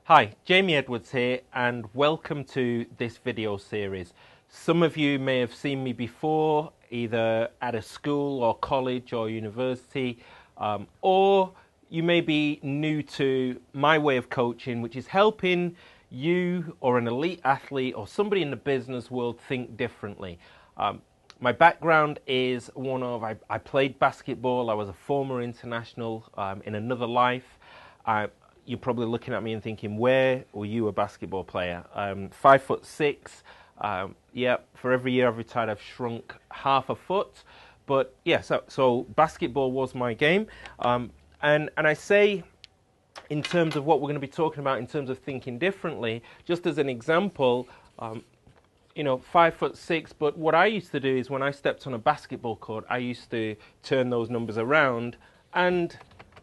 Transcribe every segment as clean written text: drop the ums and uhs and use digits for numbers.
Hi, Jamie Edwards here, and welcome to this video series. Some of you may have seen me before, either at a school or college or university, or you may be new to my way of coaching, which is helping you or an elite athlete or somebody in the business world think differently. My background is I played basketball. I was a former international in another life. You're probably looking at me and thinking, where were you a basketball player? 5'6". Yeah, for every year I've retired, I've shrunk half a foot. But yeah, so basketball was my game. And I say, in terms of what we're going to be talking about, in terms of thinking differently, just as an example, 5'6", but what I used to do is when I stepped on a basketball court, I used to turn those numbers around and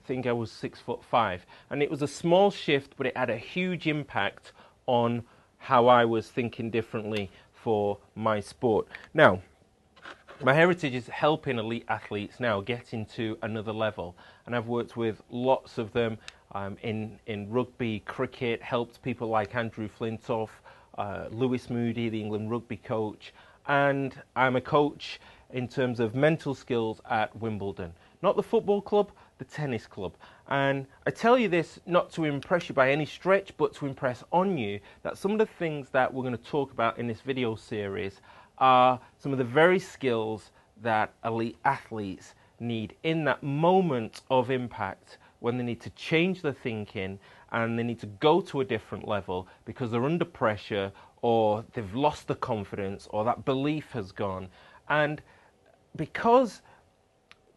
think I was 6'5", and it was a small shift, but it had a huge impact on how I was thinking differently for my sport. Now, my heritage is helping elite athletes now get into another level, and I've worked with lots of them in rugby, cricket, helped people like Andrew Flintoff, Lewis Moody, the England rugby coach, and I'm a coach in terms of mental skills at Wimbledon. Not the football club, the tennis club. And I tell you this not to impress you by any stretch, but to impress on you that some of the things that we're going to talk about in this video series are some of the very skills that elite athletes need in that moment of impact when they need to change their thinking and they need to go to a different level because they're under pressure or they've lost the confidence or that belief has gone. And because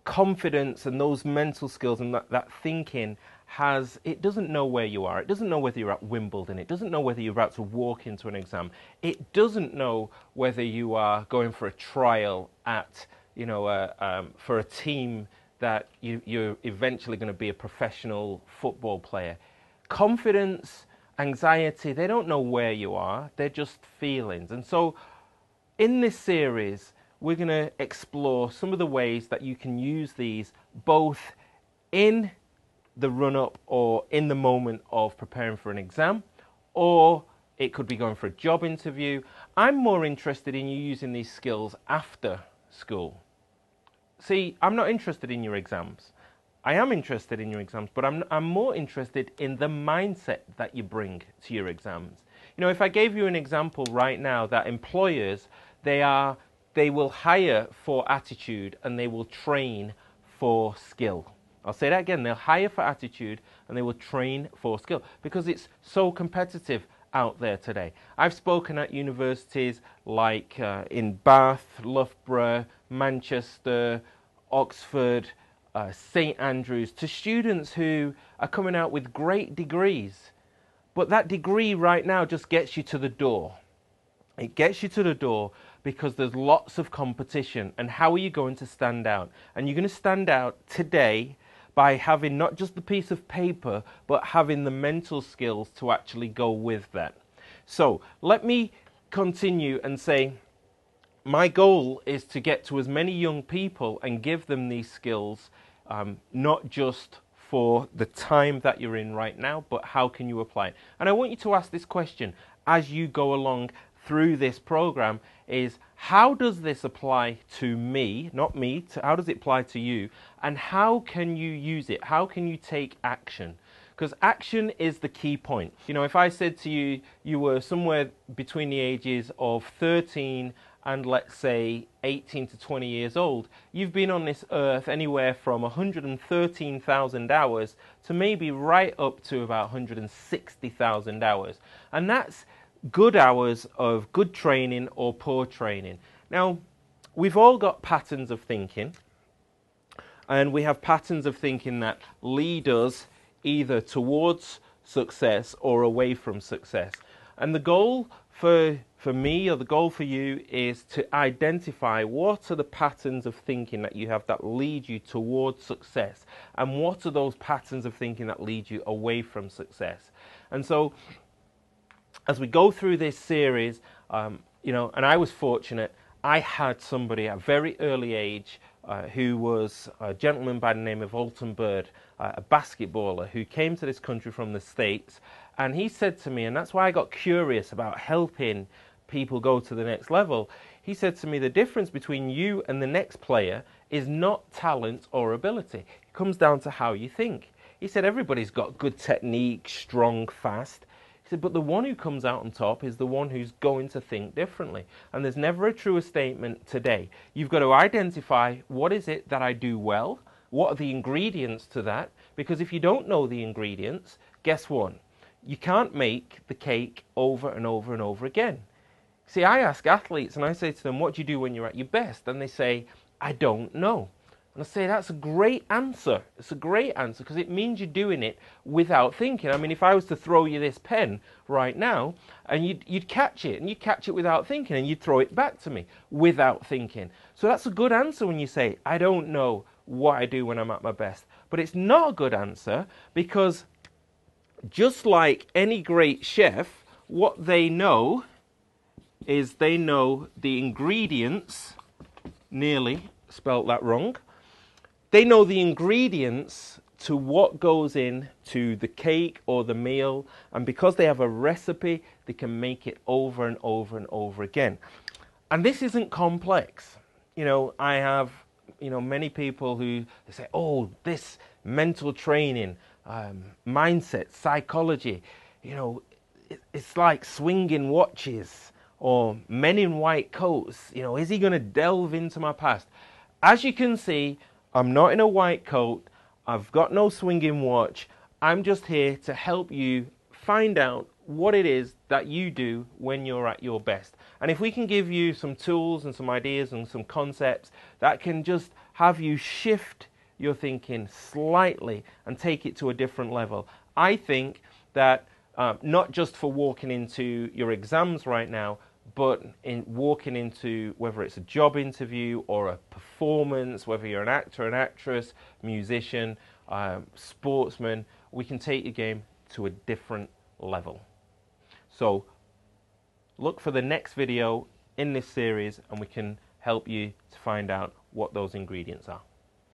confidence and those mental skills and that thinking it doesn't know where you are. It doesn't know whether you're at Wimbledon. It doesn't know whether you're about to walk into an exam. It doesn't know whether you are going for a trial at, for a team that you're eventually going to be a professional football player. Confidence, anxiety, they don't know where you are. They're just feelings. And so in this series, we're going to explore some of the ways that you can use these both in the run-up or in the moment of preparing for an exam, or it could be going for a job interview. I'm more interested in you using these skills after school. See, I'm not interested in your exams. I am interested in your exams, but I'm more interested in the mindset that you bring to your exams. If I gave you an example right now that employers, they will hire for attitude and they will train for skill. I'll say that again. They'll hire for attitude and they will train for skill because it's so competitive out there today. I've spoken at universities like in Bath, Loughborough, Manchester, Oxford, St Andrews, to students who are coming out with great degrees. But that degree right now just gets you to the door. It gets you to the door because there's lots of competition. And how are you going to stand out? And you're going to stand out today by having not just the piece of paper, but having the mental skills to actually go with that. So let me continue and say, my goal is to get to as many young people and give them these skills, not just for the time that you're in right now, but how can you apply it? And I want you to ask this question as you go along through this program is, how does this apply to me, not me, how does it apply to you, and how can you use it? How can you take action? Because action is the key point. If I said to you, you were somewhere between the ages of 13 and let's say 18 to 20 years old, you've been on this earth anywhere from 113,000 hours to maybe right up to about 160,000 hours. And that's good hours of good training or poor training. Now, we've all got patterns of thinking, and we have patterns of thinking that lead us either towards success or away from success. And the goal for me, or the goal for you, is to identify what are the patterns of thinking that you have that lead you towards success, and what are those patterns of thinking that lead you away from success. And so as we go through this series, and I was fortunate, I had somebody at a very early age who was a gentleman by the name of Alton Bird, a basketballer who came to this country from the States And he said to me, and that's why I got curious about helping people go to the next level. He said to me, the difference between you and the next player is not talent or ability. It comes down to how you think. He said, everybody's got good technique, strong, fast. He said, but the one who comes out on top is the one who's going to think differently. And there's never a truer statement today. You've got to identify, what is it that I do well? What are the ingredients to that? Because if you don't know the ingredients, guess what? You can't make the cake over and over and over again. See, I ask athletes and I say to them, what do you do when you're at your best? And they say, I don't know. And I say, that's a great answer. It's a great answer because it means you're doing it without thinking. I mean, if I was to throw you this pen right now and you'd catch it and you'd catch it without thinking and you'd throw it back to me without thinking. So that's a good answer when you say, I don't know what I do when I'm at my best. But it's not a good answer because just like any great chef, what they know is they know the ingredients, nearly spelt that wrong, they know the ingredients to what goes in to the cake or the meal, and because they have a recipe, they can make it over and over and over again. And this isn't complex. You know, I have, many people who they say, oh, this mental training, mindset, psychology, it's like swinging watches. Or men in white coats, is he going to delve into my past? As you can see, I'm not in a white coat. I've got no swinging watch. I'm just here to help you find out what it is that you do when you're at your best. And if we can give you some tools and some ideas and some concepts that can just have you shift your thinking slightly and take it to a different level, I think that not just for walking into your exams right now, but in walking into whether it's a job interview or a performance, whether you're an actor, an actress, musician, sportsman, we can take your game to a different level. So look for the next video in this series and we can help you to find out what those ingredients are.